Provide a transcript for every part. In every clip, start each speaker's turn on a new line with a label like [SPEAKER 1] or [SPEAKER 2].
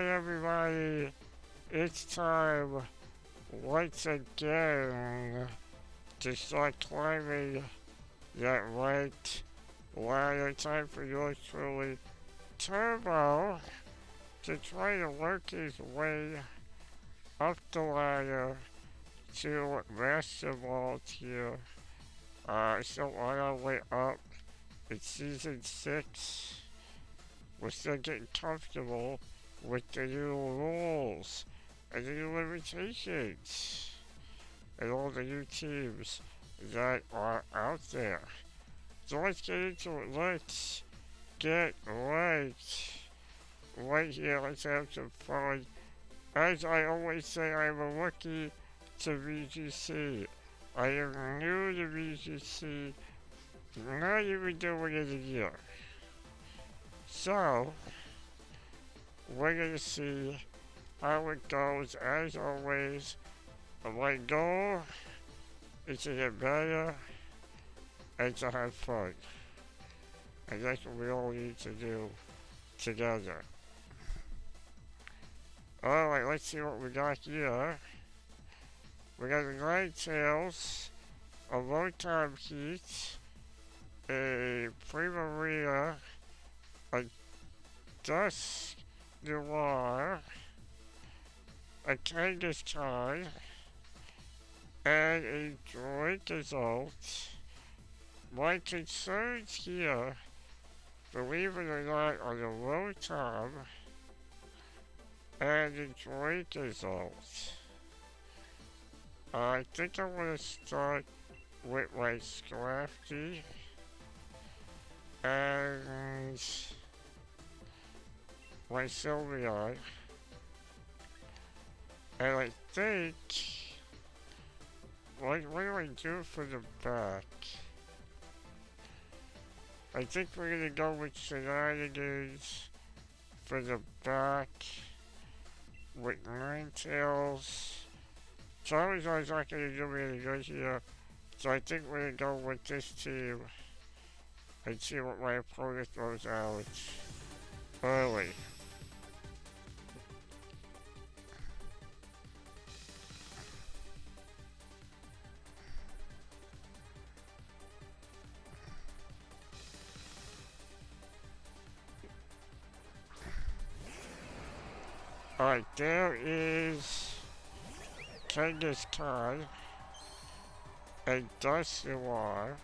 [SPEAKER 1] Alright everybody, it's time once again to start climbing that ranked ladder. Time for yours truly, Turbo, to try to work his way up the ladder to Master Ball tier. So on our way up, it's season 6. We're still getting comfortable with the new rules and the new limitations and all the new teams that are out there. So let's get into it. Let's get right here. Let's have some fun. As I always say, I'm a rookie to VGC. I am new to VGC, not even doing it a year. So, we're gonna see how it goes. As always, my goal is to get better and to have fun. And that's what we all need to do together. Alright, let's see what we got here. We got the Ninetales, a low time heat, a Primarina, a Dusk Noir, a Kangas Time, and a Drake result. My concerns here, believe it or not, are the low time and the Drake result. I think I want to start with my Scrafty and my Sylveon. And I think, what do I do for the back? I think we're gonna go with Shenanigans for the back with Ninetales. Charizard's not gonna do me any good here, so I think we're gonna go with this team and see what my opponent throws out early. Alright, there is Kangas Kai and Dusk Noir.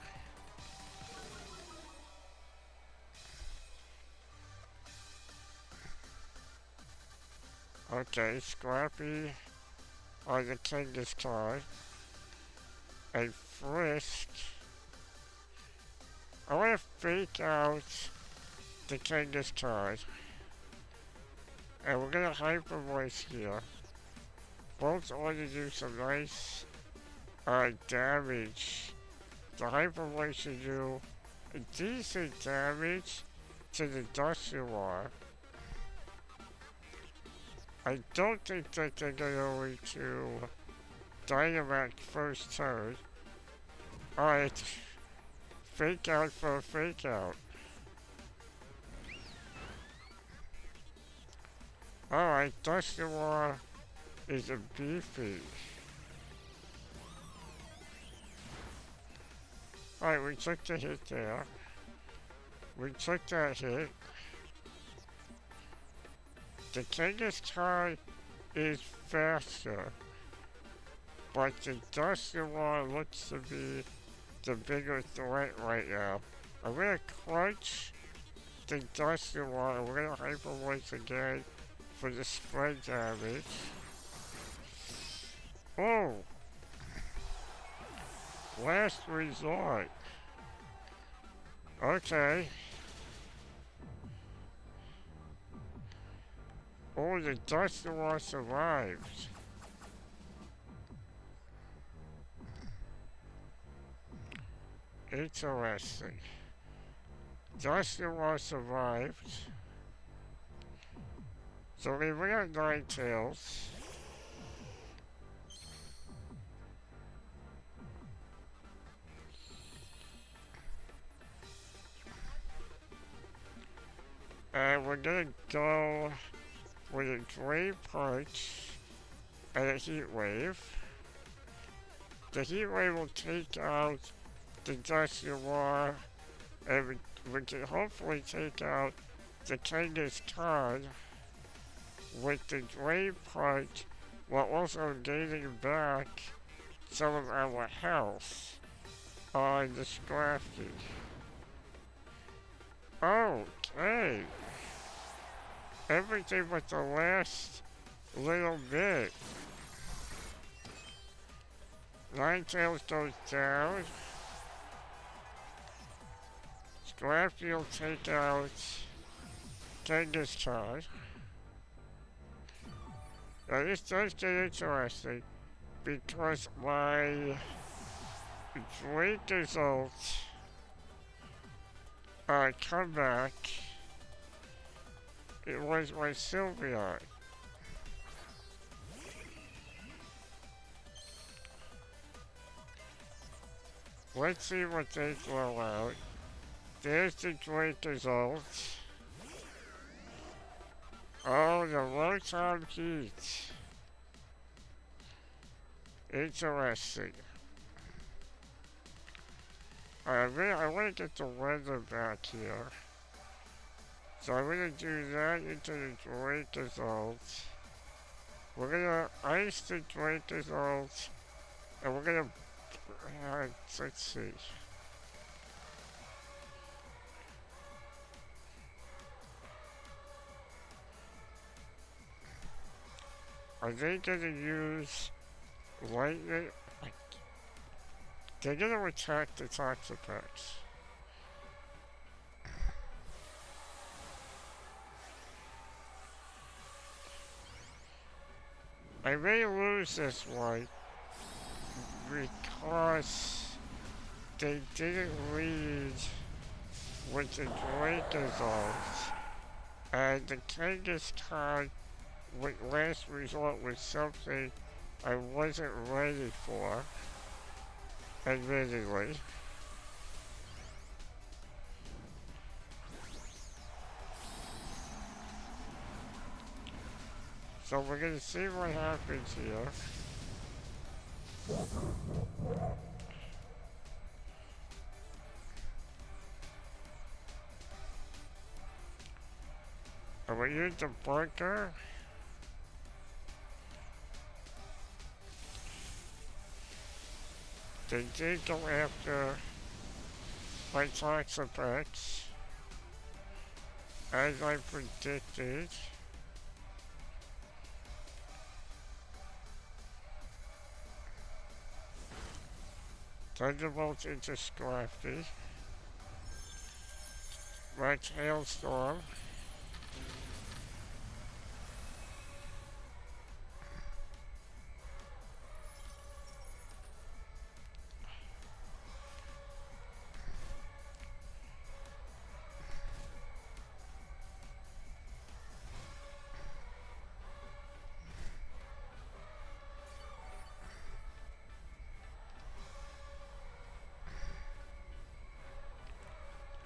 [SPEAKER 1] Okay, Scrappy on the Kangas Kai and Frisk. I want to fake out the Kangas Kai. And we're gonna Hyper Voice here. Both want to do some nice damage. The Hyper Voice should do a decent damage to the Dusk Noir. I don't think that they're going to Dynamax first turn. Alright, fake out for a fake out. Alright, Dusk Noir is a beefy. Alright, we took the hit there. We took that hit. The Kangas Kai is faster, but the Dusk Noir looks to be the bigger threat right now. I'm gonna crunch the Dusk Noir and we're gonna Hyper Voice again for the spread damage. Oh! Last resort. Okay. Oh, the Dusk Noir survived. Interesting. Dusk Noir survived. So we got Ninetales. And we're gonna go with a Drain Punch and a Heat Wave. The Heat Wave will take out the Dusty War, and we can hopefully take out the Genghis Khan with the Drain Punch, while also gaining back some of our health on the Scrafty. Okay. Everything but the last little bit. Ninetales goes down. Scrafty will take out Genghis Khan. Now this does get interesting because my Drake results comeback, it was my Sylveon. Let's see what they throw out. There's the Drake results. Oh, the Rotom Heat. Interesting. I want to get the weather back here. So I'm going to do that into the Drake results. We're going to ice the Drake results. And we're going to, let's see. Are they going to use lightning? They're going to attack the Toxapex. I may lose this one because they didn't lead with the Drake results, and the Genghis Khan with last resort was something I wasn't ready for, admittedly. So we're gonna see what happens here. And we use the bunker. They did go after my Toxapex, as I predicted. Thunderbolt into Scrafty. Max Hailstorm.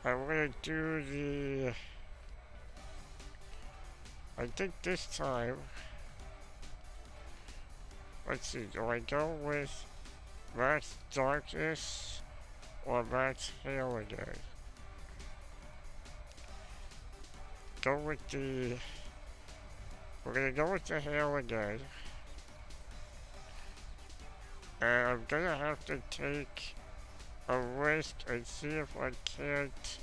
[SPEAKER 1] I'm gonna do the... I think this time... Let's see, do I go with Max Darkness or Max Hail again? Go with the... We're gonna go with the Hail again. And I'm gonna have to take a risk and see if I can't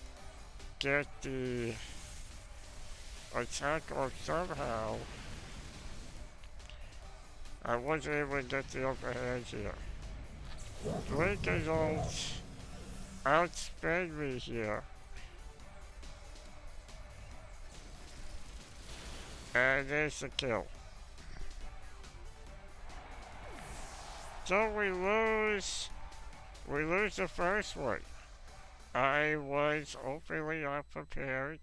[SPEAKER 1] get the attack off somehow. I wasn't able to get the upper hand here. Drake results outspend me here. And there's the kill. So we lose the first one. I was openly unprepared.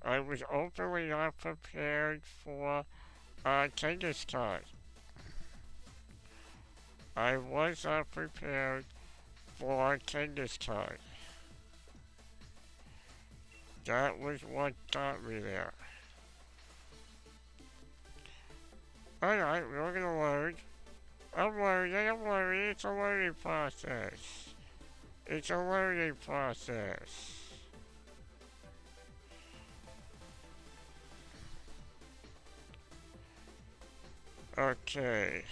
[SPEAKER 1] I was openly unprepared for Genghis Khan. I was not prepared for Genghis Khan. That was what got me there. Alright, we're gonna load. I'm loading, it's a loading process. It's a learning process. Okay,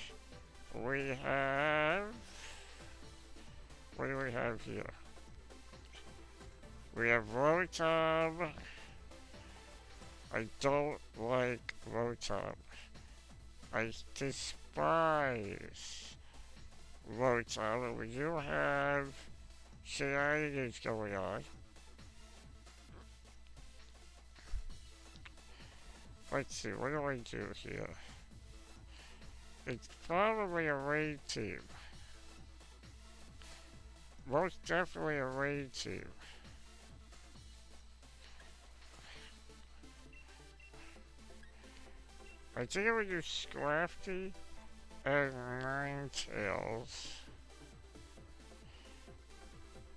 [SPEAKER 1] we have... What do we have here? We have Rotom. I don't like Rotom. I despise Rotom. We do have shenanigans going on. Let's see, what do I do here? It's probably a raid team. Most definitely a raid team. I think I would do Scrafty and Ninetales.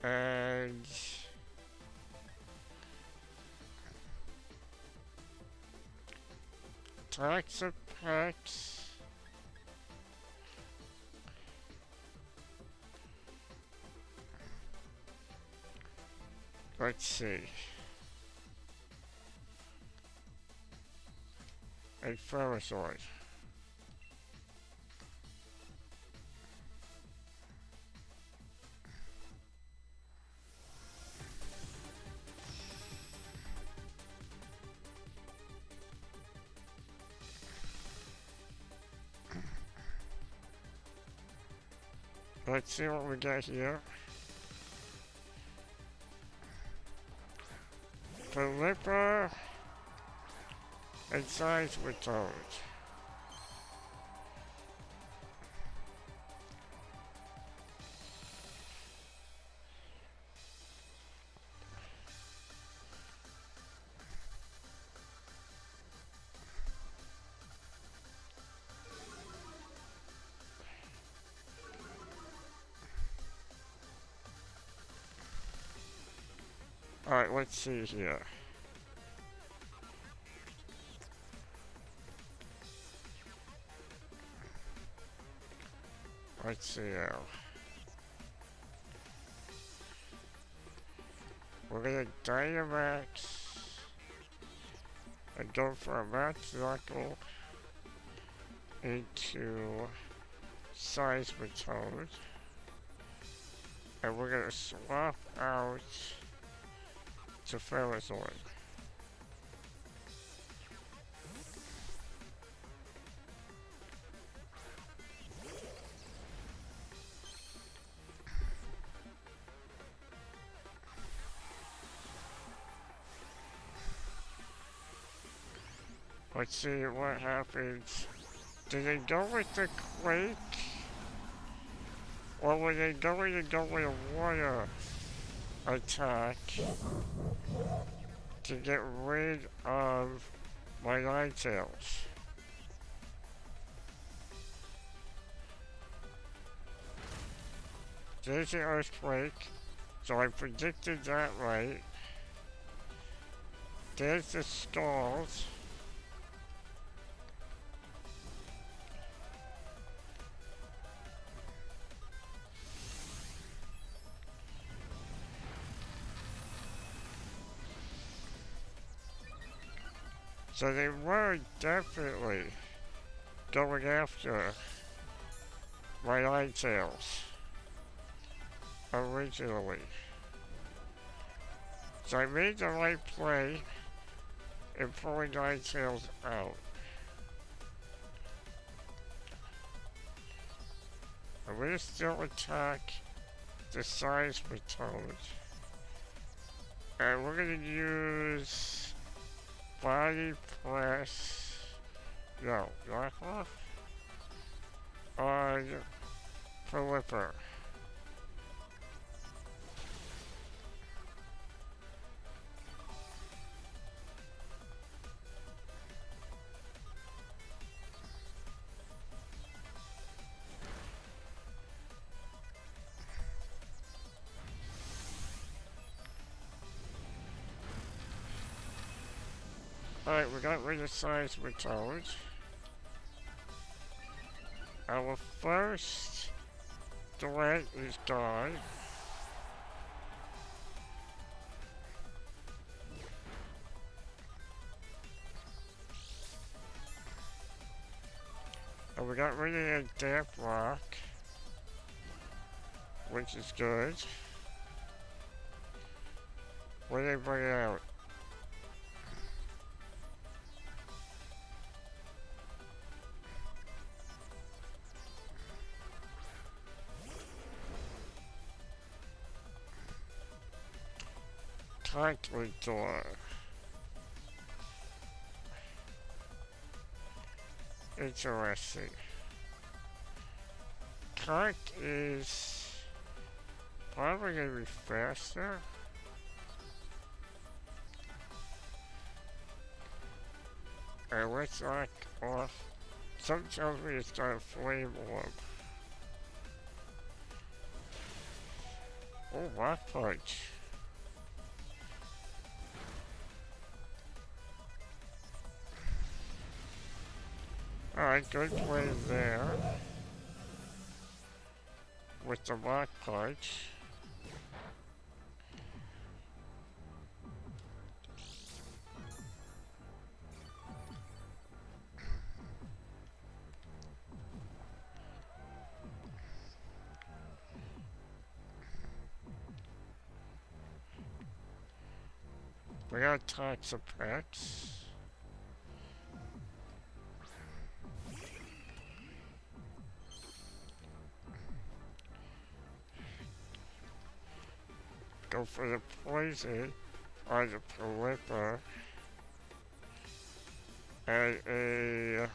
[SPEAKER 1] And... Toxapex. Let's see. And Ferrosaur. Let's see what we got here. Pelipper and Seismitoad. Alright, let's see here. Let's see now. We're gonna Dynamax and go for a Max Knuckle into Seismitoad. And we're gonna swap out to Ferrosaur. Let's see what happens. Do they go with the Quake? Or were they going to go with a water attack to get rid of my Ninetales? There's the Earthquake, so I predicted that right. There's the Stalls. So they were definitely going after my Ninetales originally. So I made the right play in pulling Ninetales out. I'm gonna still attack the Seismitoad. And we're gonna use Body Press, no, knockoff, on Pelipper. Alright, we got rid of Seismitoad. Our first threat is gone. And we got rid of that damp rock, which is good. What did they bring out? Concrete door. Interesting. Cart is probably gonna be faster. And let's knock off. Something tells me it's got a flame orb. Oh, rock punch. Alright, good play there. With the rock punch. We got Toxic Pets. Go for the poison on the Prolipper. And a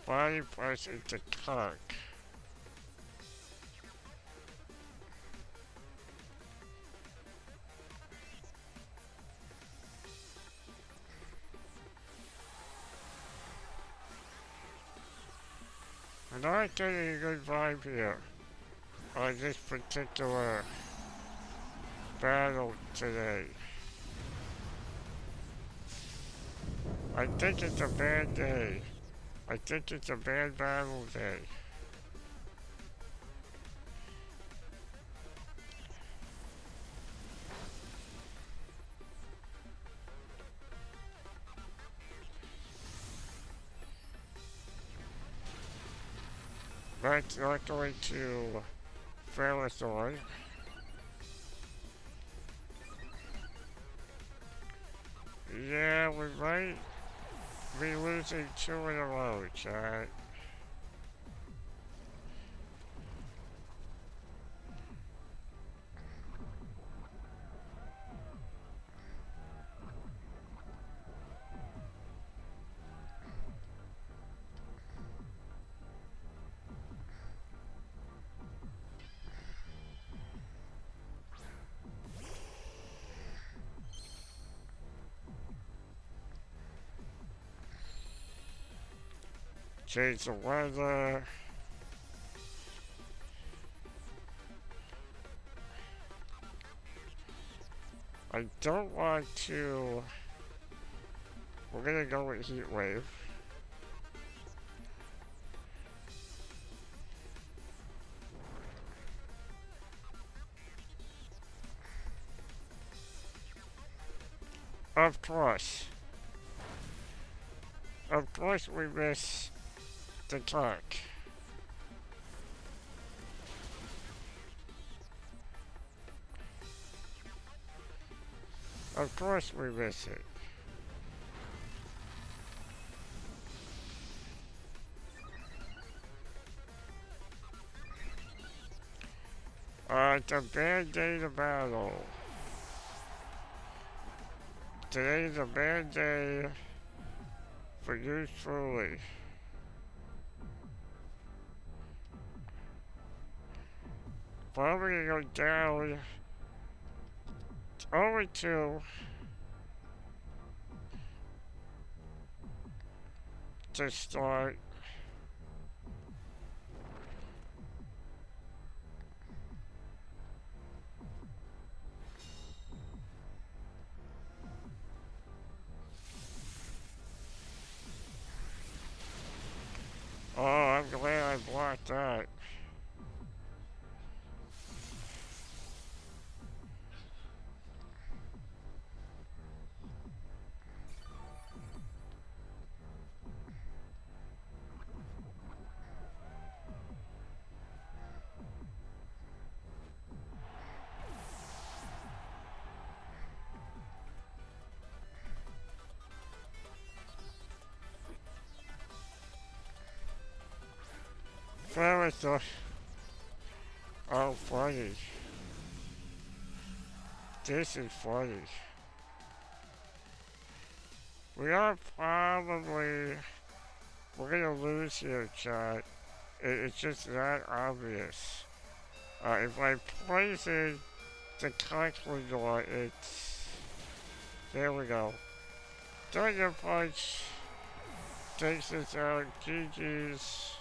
[SPEAKER 1] body press into cock. I'm not getting a good vibe here on this particular battle today. I think it's a bad day. I think it's a bad battle day. That's not going to fail us on. Yeah, we might be losing 2 in a row, chat. Change the weather. I don't want to. We're gonna go with heat wave. Of course. Of course we miss the talk. Of course we miss it. It's a bad day to battle. Today's a bad day for you truly. Probably gonna go down 0-2 to start. Oh, I'm glad I thought, oh, funny. This is funny. We are probably, we're gonna lose here, chat. It's just that obvious. If I poison the concludor, it's, there we go. Thunder Punch takes us out. GG's.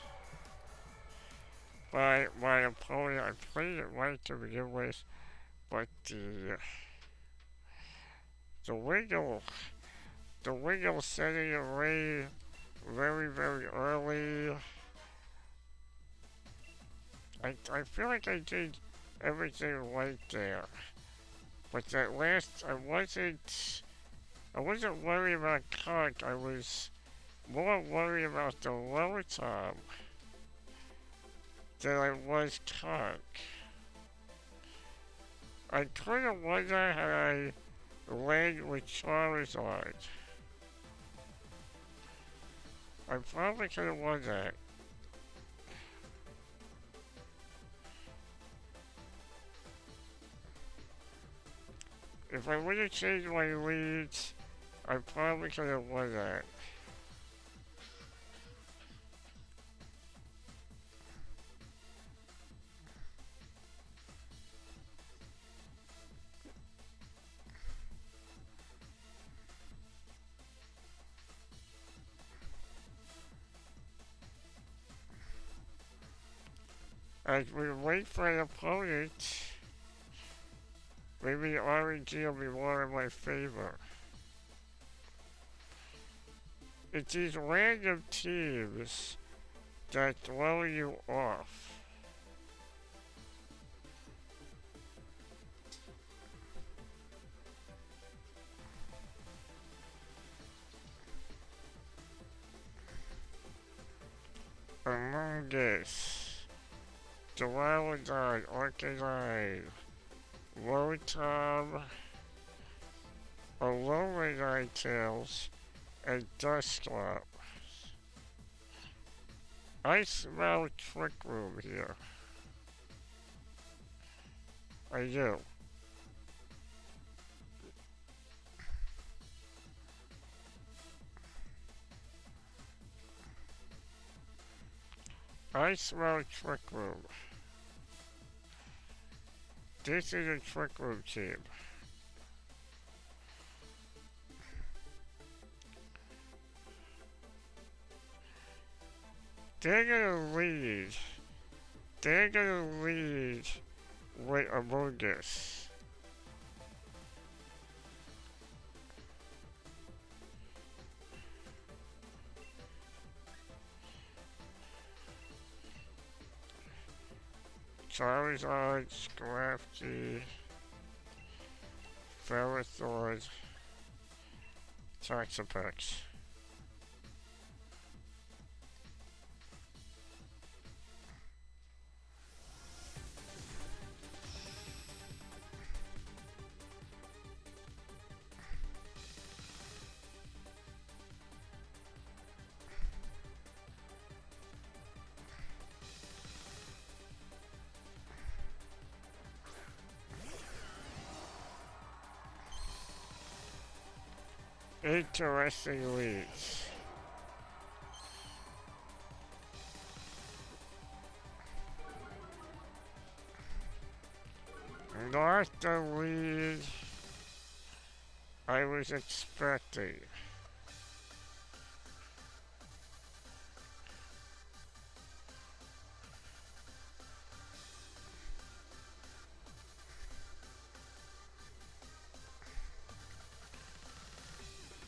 [SPEAKER 1] By my opponent, I played it right to begin with, but the wiggle, the wiggle setting it away very, very early. I feel like I did everything right there. But that last, I wasn't worried about conk. I was more worried about the lower top than I was conk. I could have won that had I landed with Charizard. I probably could have won that. If I would have changed my leads, I probably could have won that. As we wait for an opponent, maybe RNG will be more in my favor. It's these random teams that throw you off. Among Us, Duraludon, Arcanine, Rotom, Alolan Ninetales, and Dusclops. I smell Trick Room here. I do. I smell Trick Room. This is a Trick Room team. They're gonna lead. They're gonna lead with Among Us. Charizard, Scrafty, Ferrothorn, Toxapex. Interesting leads. Not the lead I was expecting.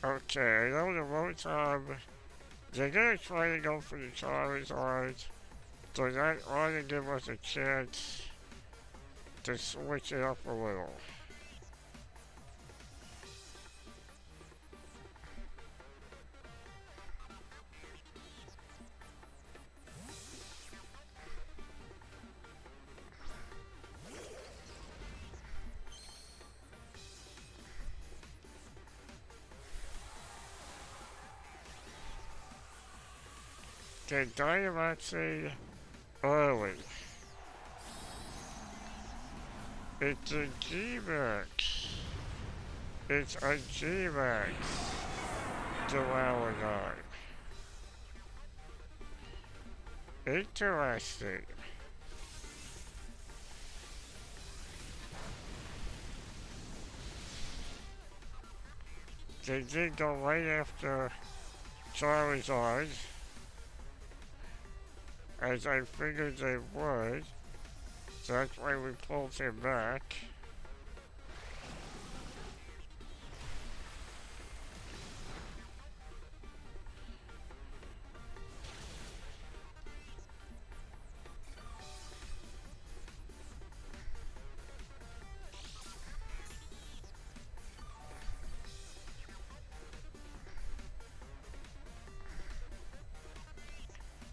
[SPEAKER 1] Okay, I know the Rotom, they're gonna try to go for the Charizard, so that ought to give us a chance to switch it up a little. Can Dynamaxi early. It's a G-Max. It's a G-Max. Duality. Interesting. They did go right after Charizard, as I figured they would. So that's why we pulled him back.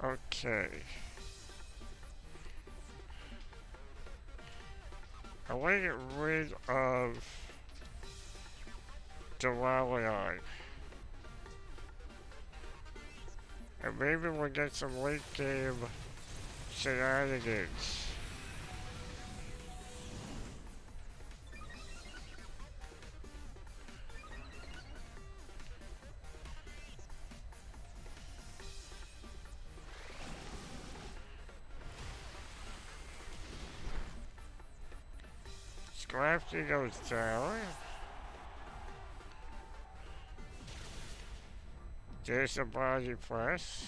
[SPEAKER 1] Okay. I want to get rid of Duality. And maybe we'll get some late game shenanigans. Scrafty goes down. There's a body press.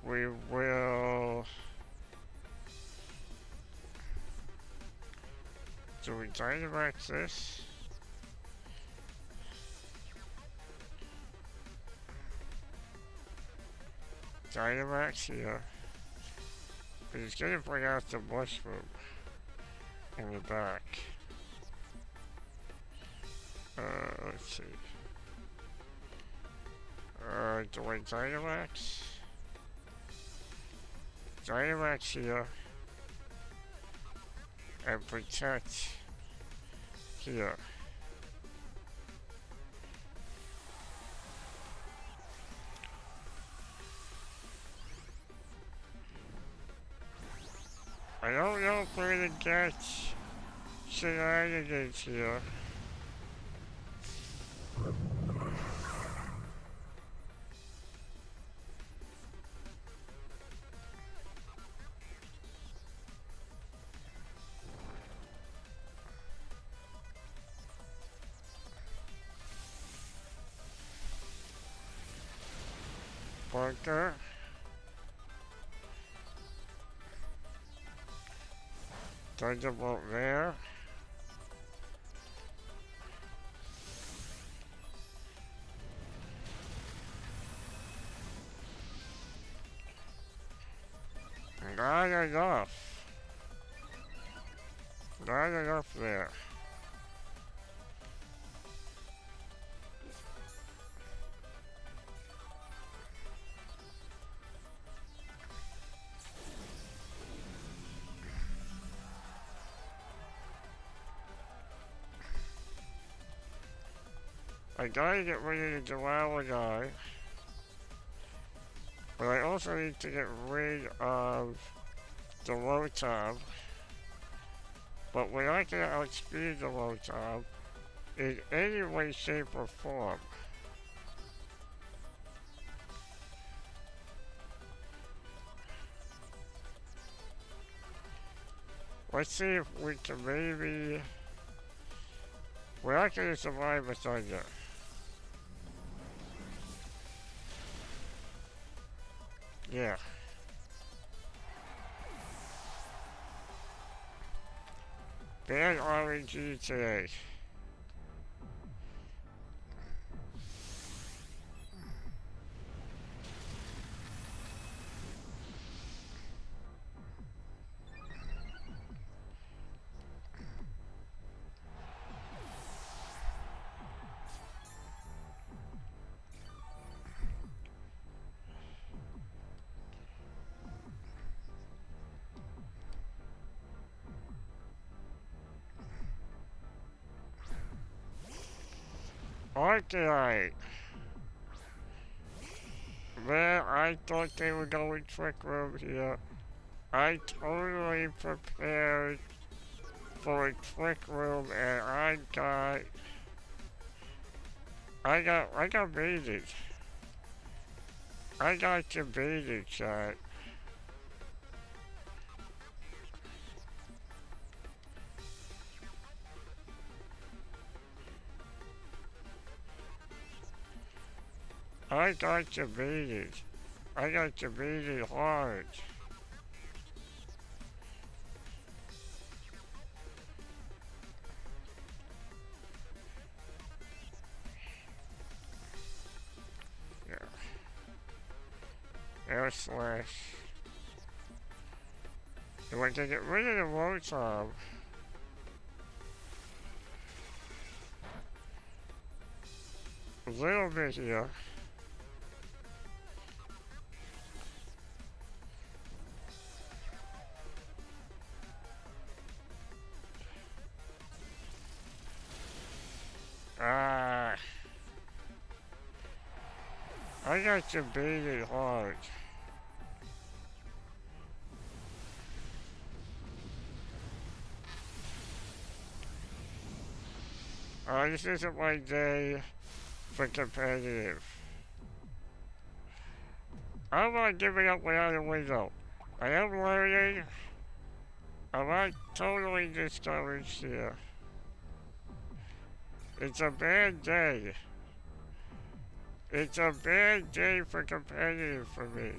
[SPEAKER 1] We will... Do we Dynamax this? Dynamax here. But he's gonna bring out the mushroom in the back. Let's see. Do I Dynamax? Dynamax here. And protect here. I don't know if we're gonna get shenanigans here. Bunker. Thunderbolt there. Not enough. Not enough there. I gotta get rid of the Duality guy. But I also need to get rid of the Rotom. But we're not gonna outspeed the Rotom in any way, shape, or form. Let's see if we can maybe... We're not gonna survive a Thunder. Yeah. Ban RNG today. Okay, man, I thought they were going trick room here. I totally prepared for a trick room and I got baited. I got you baited, chat. I got you baited. I got you baited hard. Yeah. Air slash. You want to get rid of the rotom? A little bit here. Ah, I got you baited hard. This isn't my day for competitive. I'm not giving up without a window. I am learning. I'm not totally discouraged here. It's a bad day. It's a bad day for competitive for me.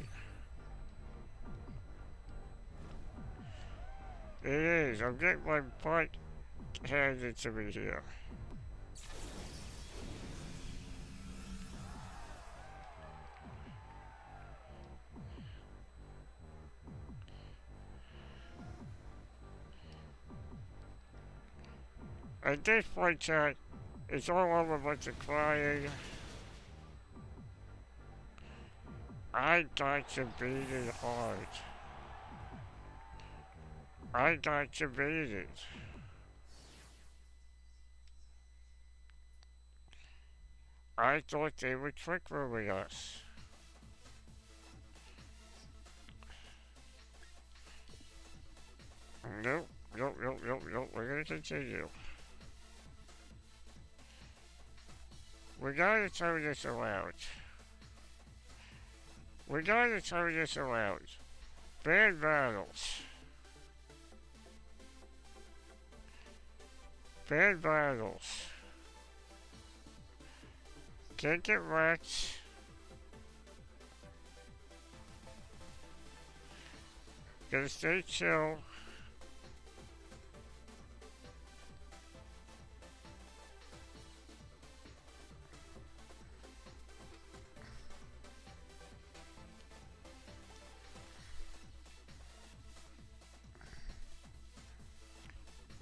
[SPEAKER 1] It is. I'm getting my butt handed to me here. At this point, chat, it's all over a bunch of crying. I got you beaten hard. I got you beaten. I thought they were trick rooming us. Nope, nope, nope, nope, nope. We're gonna continue. We gotta turn this around. We gotta turn this around. Bad battles. Bad battles. Can't get wrecked. Gotta stay chill.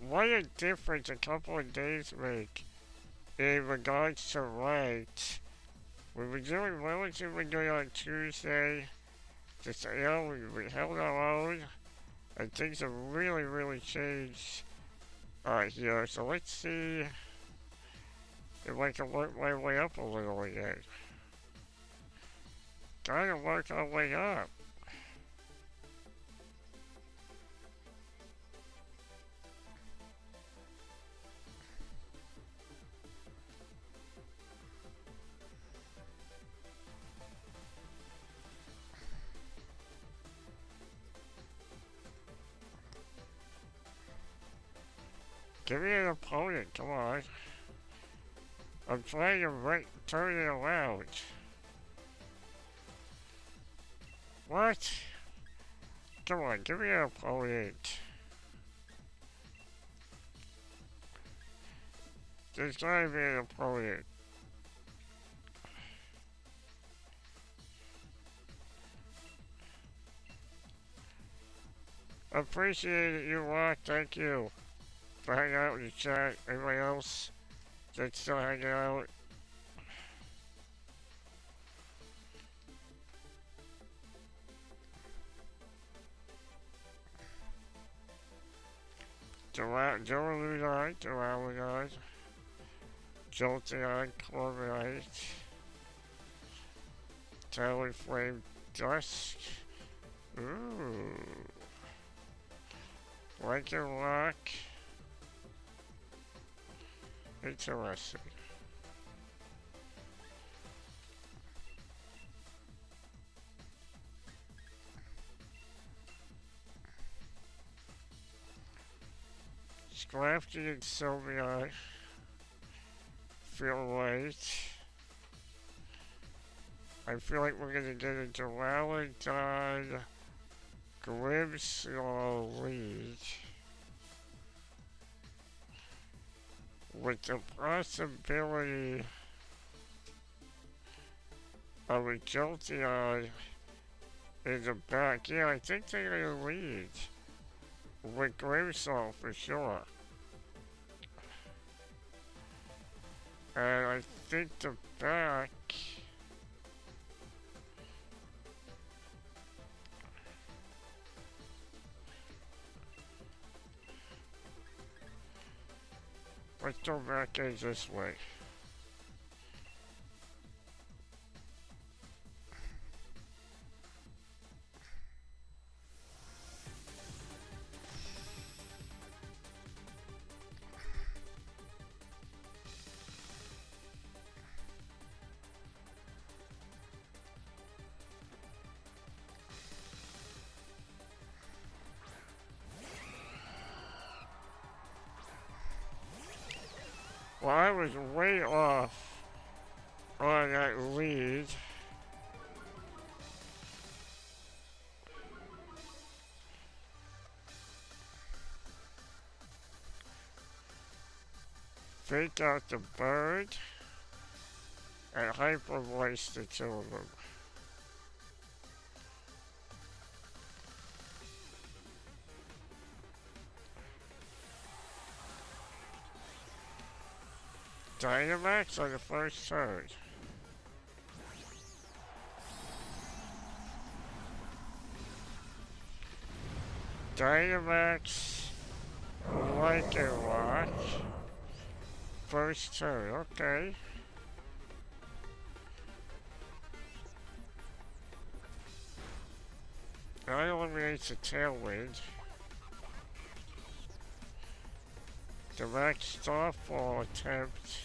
[SPEAKER 1] What a difference a couple of days make in regards to ranked. We were doing relatively good on Tuesday. Just, we held our own. And things have really, really changed here. So let's see if I can work my way up a little again. Gotta work our way up. Give me an opponent, come on. I'm trying to turn it around. What? Come on, give me an opponent. There's gotta be an opponent. Appreciate it, you lot. Thank you for hanging out in the chat. Everybody else that's still hanging out. Joe Lunai, Jolteon, Corviknight, Talonflame, Dusk. Ooh. Rock. Interesting. Scrafty and Sylvia feel right. I feel like we're gonna get into Valentine Grimslaw lead with the possibility of a Jolteon in the back. Yeah, I think they're gonna lead with Grimslaw for sure. And I think the back. Let's go back in this way. Well, I was way off on that lead. Fake out the bird and hyper voice the two of them. Dynamax on the first turn. Dynamax, like a rock. First turn, okay. That eliminates the Tailwind. Direct Starfall attempt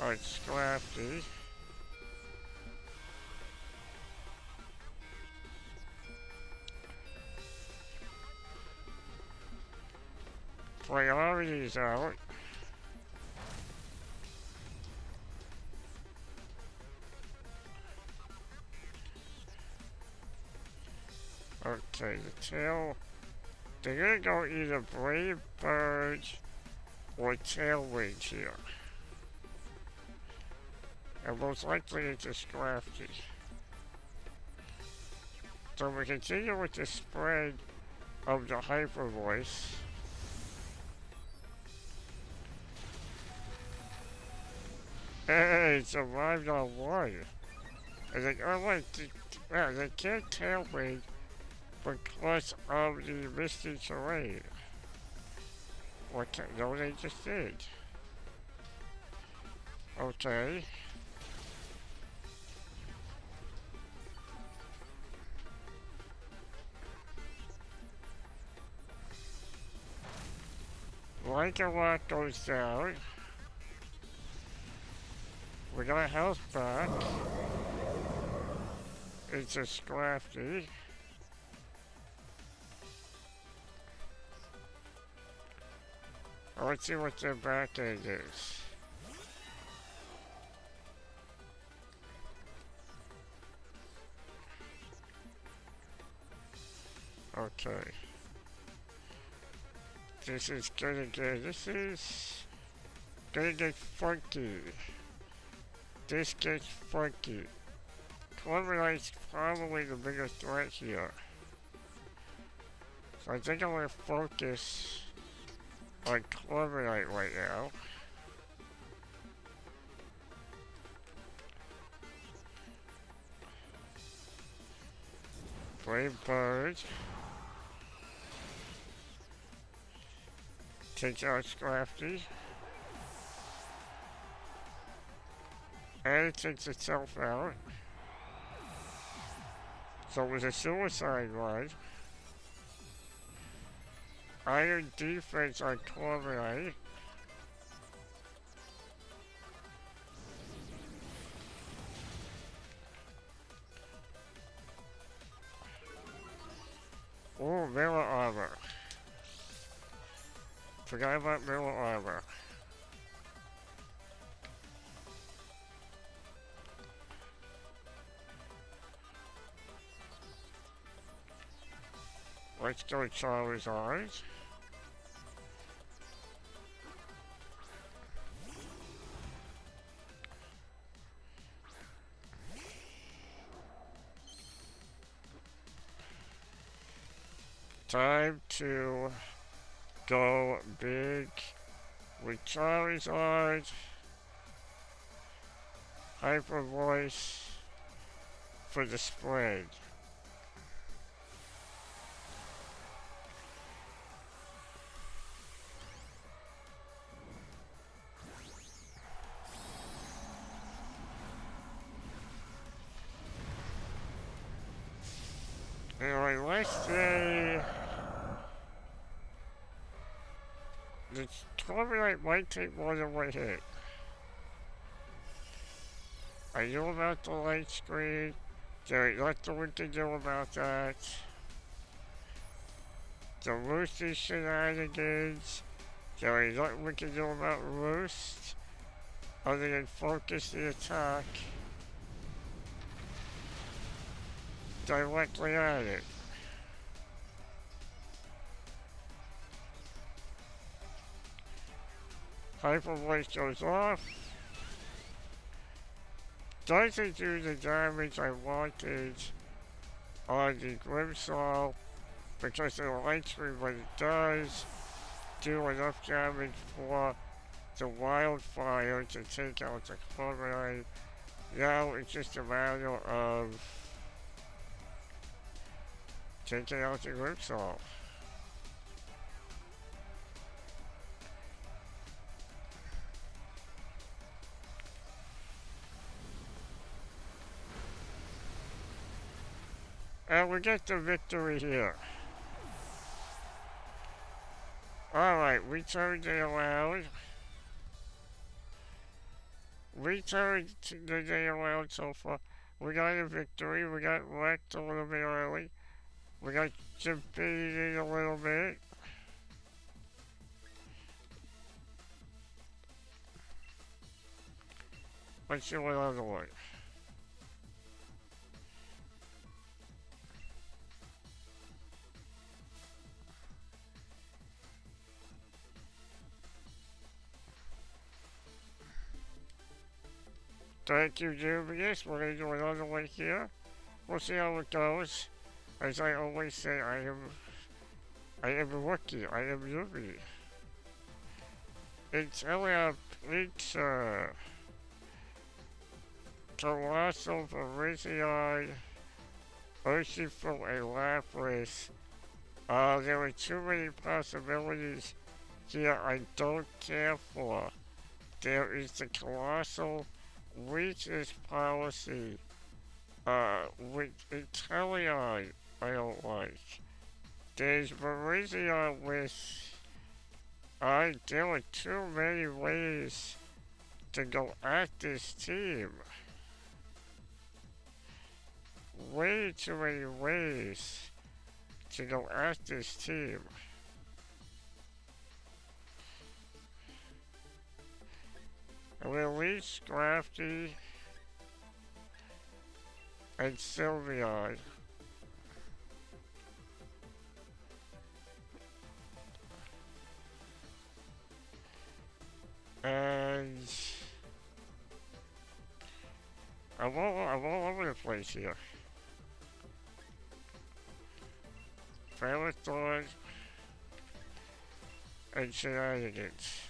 [SPEAKER 1] on Scrafty. Priorities out. Okay, the tail. They're gonna go either Brave Bird or Tailwind here. And most likely it's a Scrafty. So we continue with the spread of the Hyper Voice. Hey, it survived on one. And they, oh wait, they can't Tailwind because of the misty terrain. What? No, they just did. Okay. Like a rock goes down. We got a health back. It's a Scrafty. Let's see what their back end is. Okay. This is gonna get funky. This gets funky. Corviknight's probably the biggest threat here. So I think I'm gonna focus on Corviknight right now. Brave Bird. Take out Scrafty. And it takes itself out. So it was a suicide ride. Iron defense on Corviknight. Oh, mirror armor. Forgot about mirror armor. Let's go Charizard. Time to go big with Charizard. Hyper Voice for the spread. Anyway, let's say the Corviknight might take more than one hit. I knew about the light screen. There ain't nothing we can do about that. The Roosty shenanigans. There ain't nothing we can do about Roost other than focus the attack directly at it. Hyper Voice goes off. Doesn't do the damage I wanted on the Grimmsnarl because of the light screen, but it does do enough damage for the Wildfire to take out the Corviknight. Now it's just a matter of taking out the Grimmsnarl. And we get the victory here. Alright, we turned it around. We turned the day around so far. We got a victory. We got wrecked a little bit early. We got defeated a little bit. Let's do another one. Thank you, Dubious. We're going to do another one here. We'll see how it goes. As I always say, I am a rookie. I am newbie. Intellia Pizza. Colossal Virizion. Urshifu and Lapras. There are too many possibilities here I don't care for. There is the Colossal Weakness policy. With Intellion, I don't like. There's Virizion with... there are too many ways to go at this team. Way too many ways to go at this team. Release Scrafty and Sylveon. And I'm all over the place here. Ferrothorn and Shenanigans.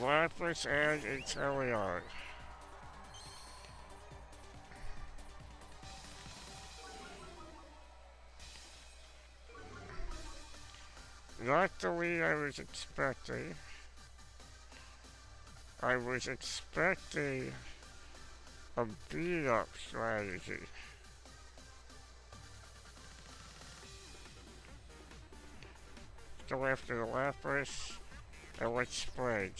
[SPEAKER 1] Lapis and Inteleon. Not the lead I was expecting. I was expecting a beat-up strategy. Go after the Lapras and let's spread.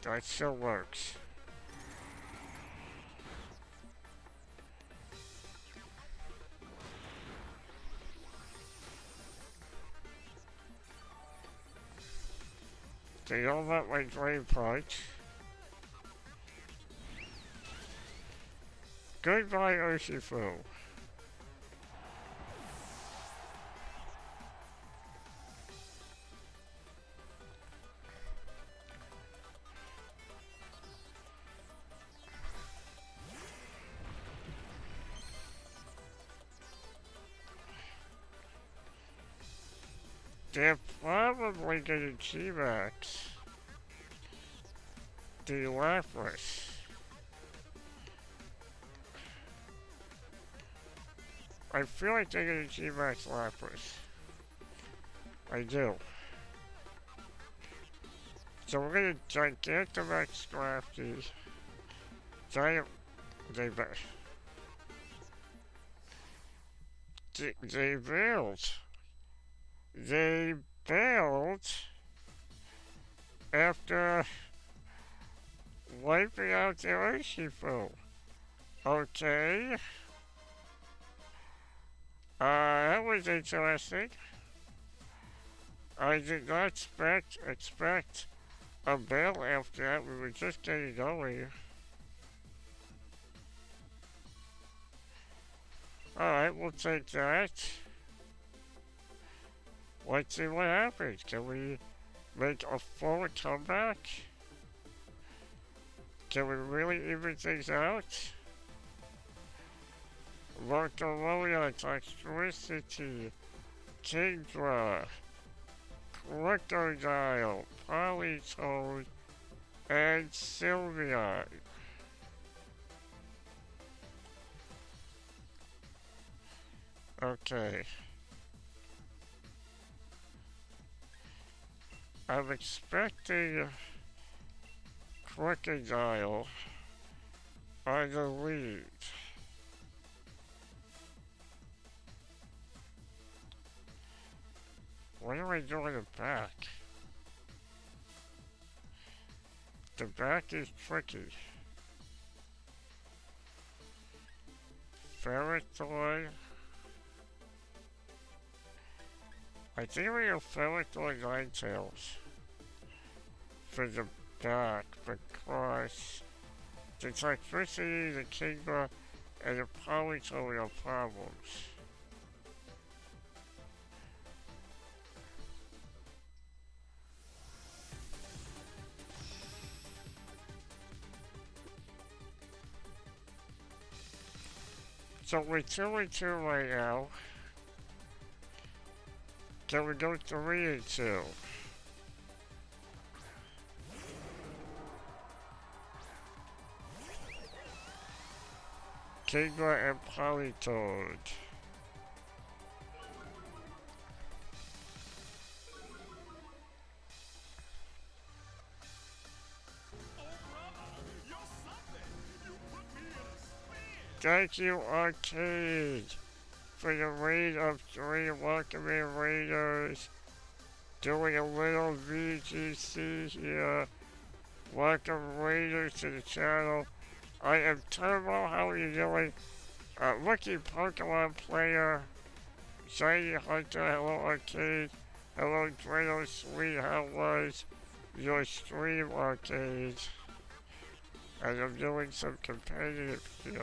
[SPEAKER 1] That still works. They don't want my Drain Punch. Goodbye, Urshifu. They're probably getting G-Max. The Lapras. I feel like they're getting G-Max Lapras. I do. So we're gonna Gigantamax Scrafty. Giant... They bailed. They bailed after wiping out their Urshifu. Okay. That was interesting. I did not expect a bail after that. We were just getting going. Alright, we'll take that. Let's see what happens. Can we make a forward comeback? Can we really even things out? Mortoronia, Toxtricity, Kingdra, Crocodile, Polytoad, and Sylveon. Okay. I'm expecting Crocodile on the lead. What do I do in the back? The back is tricky. Ferrotoy. I think we have Ferrotoy Ninetales for the back because the Toxtricity, the Kingdra, and the Polytoad are problems. So we're 2-2 right now. Can we go 3-2? Kingdra and Polytoad. Thank you, Arcade, for the raid of 3. Welcome in, Raiders. Doing a little VGC here. Welcome, Raiders, to the channel. I am Turbo. How are you doing? Lucky Pokemon player. Shiny Hunter. Hello, Arcade. Hello, Drano Sweet. How was your stream, Arcade? And I'm doing some competitive here.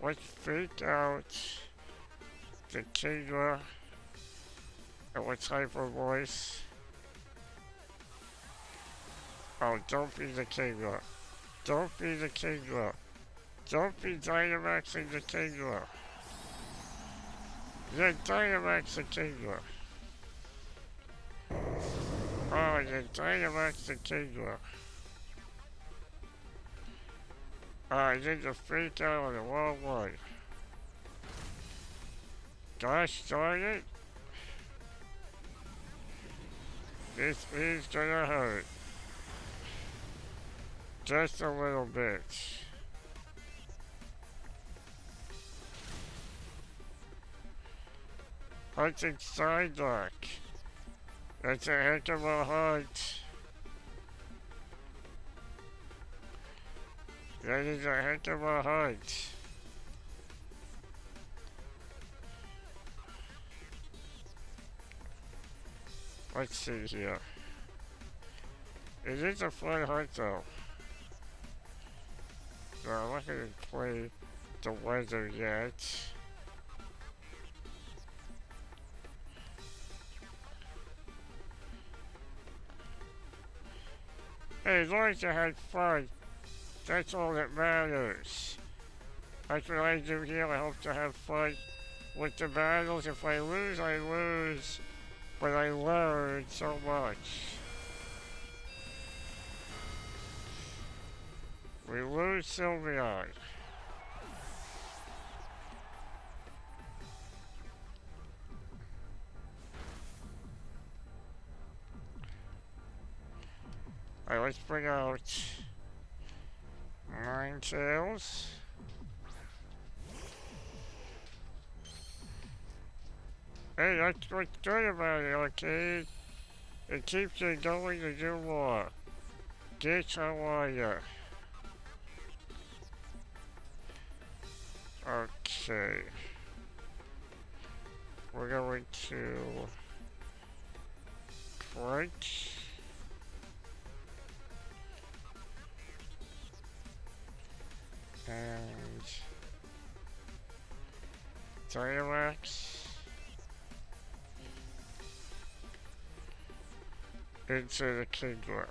[SPEAKER 1] Let's fake out the Kingdra and let's Hyper Voice. Oh, don't be the Kingdra. Don't be the Kingdra. Don't be Dynamaxing the Kingler. Yeah, Dynamax the Kingler. Oh, you Dynamax the Kingler. Oh, I did the freak out on the wrong one. Gosh darn it. This is gonna hurt. Just a little bit. Hunting Psyduck. That's a heck of a hunt. That is a heck of a hunt. Let's see here. It is a fun hunt though. So I'm not gonna play the weather yet. Hey, as long as you had fun, that's all that matters. That's what I do here. I hope to have fun with the battles. If I lose, I lose. But I learned so much. We lose Sylveon. Alright, let's bring out Ninetales. Hey, that's what's good about it, Arcade. It keeps you going to do more. Get how are ya? Okay. We're going to crunch. And Dynamax into the Kingler.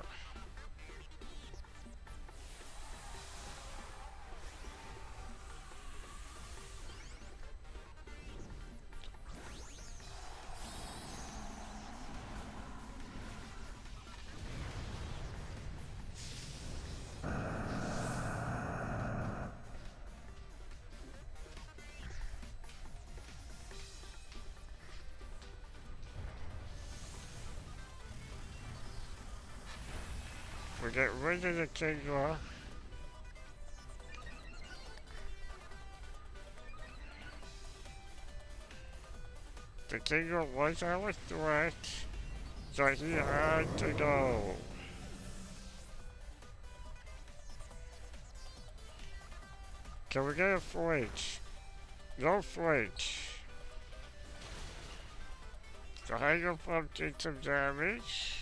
[SPEAKER 1] We get rid of the Kingler. The Kingler was our threat, so he had to go. Can we get a flinch? No flinch. The Hydro Pump did some damage.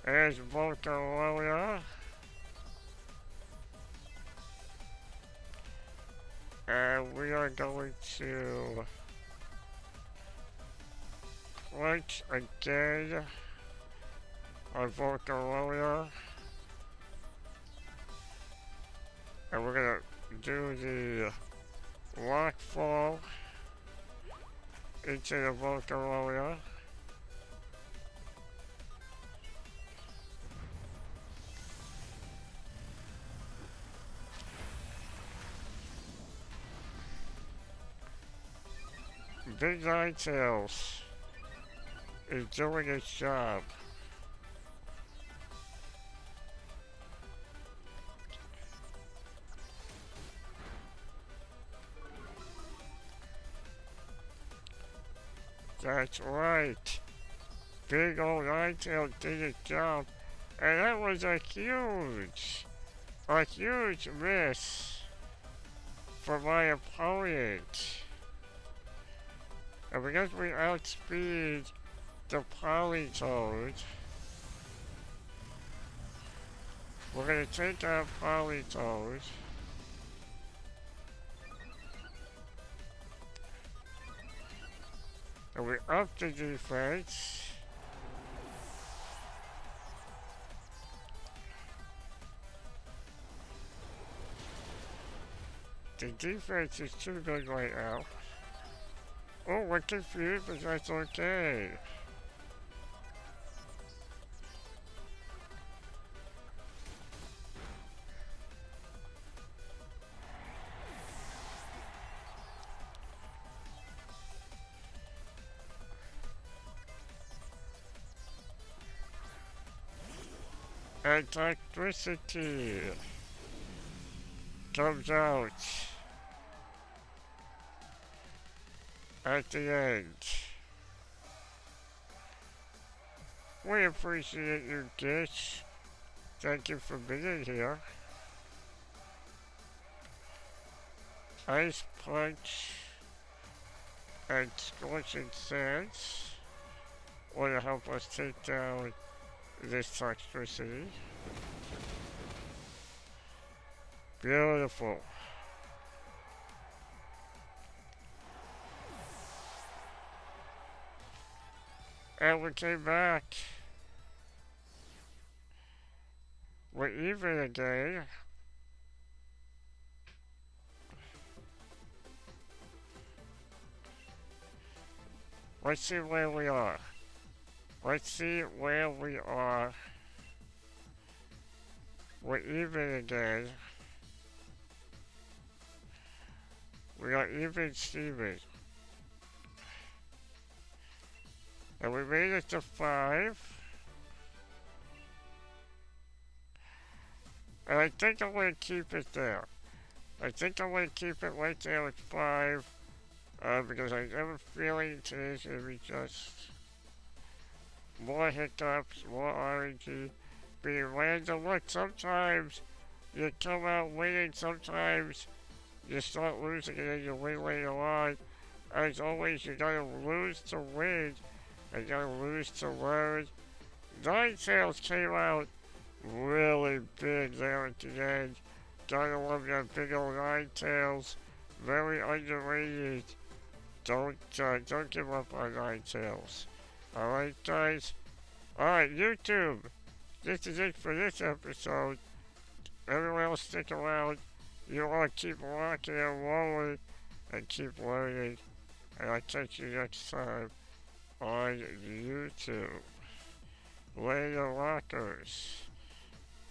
[SPEAKER 1] There's Volcaronia. And we are going to clutch again on Volcaronia. And we're gonna do the rock fall into the Volcaronia. Big Ninetales is doing its job. That's right. Big old Ninetales did its job. And that was a huge miss for my opponent. And because we outspeed the Politoed, we're gonna take out Politoed. And we up the defense. The defense is too good right now. Oh, we're confused, but that's okay. Electricity comes out at the end. We appreciate you, Gish. Thank you for being here. Ice Punch and Scorching Sands want to help us take down this toxicity. Beautiful. And we came back. We're even again. Let's see where we are. Let's see where we are. We're even again. We are even Steven. And we made it to 5. And I think I'm going to keep it there. I think I'm going to keep it right there at 5. Because I have a feeling today's going to be just more hiccups, more RNG, being random. Look, sometimes you come out winning, sometimes you start losing and then you win later on. As always, you gotta lose to win, and you gotta lose to learn. Ninetales came out really big there at the end. Gotta love that big old Ninetales. Very underrated. Don't give up on Ninetales. Alright, guys? Alright, YouTube. This is it for this episode. Everyone else stick around. You want to keep rocking and rolling and keep learning. And I'll catch you next time on YouTube. Later, rockers.